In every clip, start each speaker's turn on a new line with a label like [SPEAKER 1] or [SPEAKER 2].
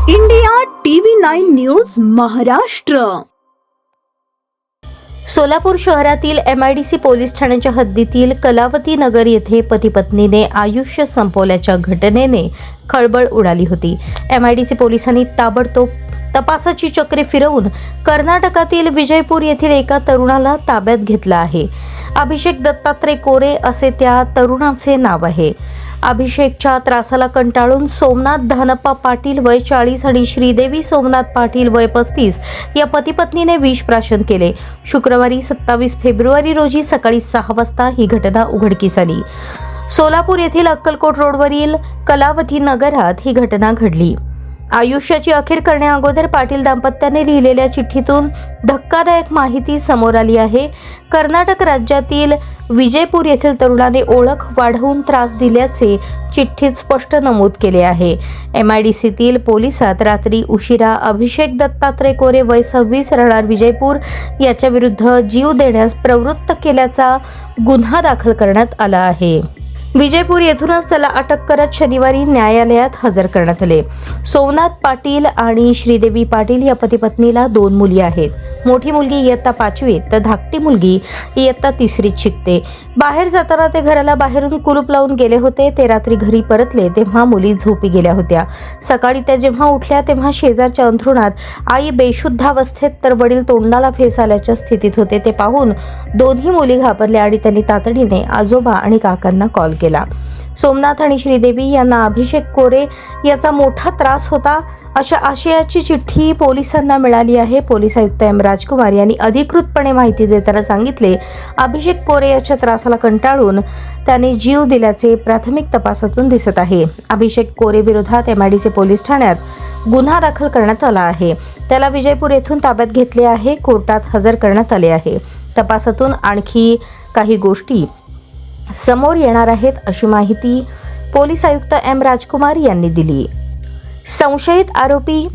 [SPEAKER 1] India TV 9 news Maharashtra.
[SPEAKER 2] Solapur शहरातील MIDC police ठाण्याच्या हद्दीतील कलावती नगर येथे पती पत्नीने आयुष्य संपवल्याच्या घटनेने खळबळ उडाली होती. MIDC पोलिसांनी ताबडतोब तपासाची चक्रे फिरवून कर्नाटकातील विजयपूर येथील एका तरुणाला ताब्यात घेतला आहे. अभिषेक दत्तात्रय कोरे असे त्या तरुणाचे नाव आहे. अभिषेकच्या त्रासाला कंटाळून सोमनाथ धानप्पा पाटील वय 40 आणि श्रीदेवी सोमनाथ पाटील वय 35 या पतीपत्नीने विष प्राशन केले. शुक्रवारी 27 फेब्रुवारी रोजी सकाळी 6 वाजता ही घटना उघडकीस आली. सोलापूर येथील अक्कलकोट रोडवरील कलावती नगरात ही घटना घडली. आयुष्याची अखेर करण्याअगोदर पाटील दाम्पत्याने लिहिलेल्या चिठ्ठीतून धक्कादायक माहिती समोर आली आहे. कर्नाटक राज्यातील विजयपूर येथील तरुणाने ओळख वाढवून त्रास दिल्याचे चिठ्ठीत स्पष्ट नमूद केले आहे. MIDCतील पोलिसात रात्री उशिरा अभिषेक दत्तात्रय कोरे वय 26 राहणार विजयपूर याच्या विरुद्ध जीव देण्यास प्रवृत्त केल्याचा गुन्हा दाखल करण्यात आला आहे. विजयपूर येथूनच त्याला अटक करत शनिवारी न्यायालयात हजर करण्यात आले. सोमनाथ पाटील आणि श्रीदेवी पाटील या पती पत्नीला 2 मुली आहेत. मोठी मुलगी इयत्ता 5वीत तर धाकटी मुलगी इयत्ता 3रीत शिकते. बाहेर जाताना ते घराला बाहेरून कुलूप लावून गेले होते. ते रात्री घरी परतले तेव्हा मुली झोपी गेल्या होत्या. सकाळी त्या जेव्हा उठल्या तेव्हा शेजारच्या अंथरुणात आई बेशुद्धावस्थेत तर वडील तोंडाला फेस आल्याच्या स्थितीत होते. ते पाहून दोन्ही मुली घाबरल्या आणि त्यांनी तातडीने आजोबा आणि काकांना कॉल केला. सोमनाथ आणि श्रीदेवी यांना अभिषेक कोरे याचा मोठा त्रास होता अशा आशयाची चिठ्ठी पोलिसांना मिळाली आहे. पोलीस आयुक्त M. राजकुमार यांनी अधिकृतपणे माहिती देताना सांगितले, अभिषेक कोरे याच्या त्रासाला कंटाळून त्याने जीव दिल्याचे प्राथमिक तपासातून दिसत आहे. अभिषेक कोरे विरोधात MIDC पोलीस ठाण्यात गुन्हा दाखल करण्यात आला आहे. त्याला विजयपूर येथून ताब्यात घेतले आहे. कोर्टात हजर करण्यात आले आहे. तपासातून आणखी काही गोष्टी समोर येणार आहेत अशी माहिती पोलीस आयुक्त M. राजकुमार यांनी दिली. संशयित आरोपी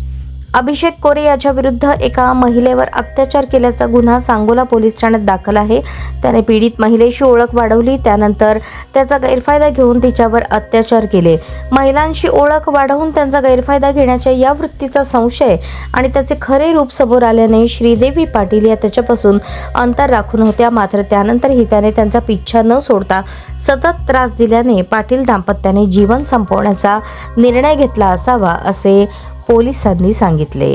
[SPEAKER 2] अभिषेक कोरे याच्या विरुद्ध एका महिलेवर अत्याचार केल्याचा गुन्हा सांगोला पोलीस ठाण्यात दाखल आहे. त्याने पीडित महिलेशी ओळख वाढवली, त्यानंतर त्याचा गैरफायदा घेऊन तिच्यावर अत्याचार केले. महिलांशी ओळख वाढवून त्यांचा गैरफायदा घेण्याच्या या वृत्तीचा संशय आणि त्याचे खरे रूप समोर आल्याने श्रीदेवी पाटील या त्याच्यापासून अंतर राखून होत्या. मात्र त्यानंतरही त्याने त्यांचा पिच्छा न सोडता सतत त्रास दिल्याने पाटील दाम्पत्याने जीवन संपवण्याचा निर्णय घेतला असावा असे पोलिसांनी सांगितले.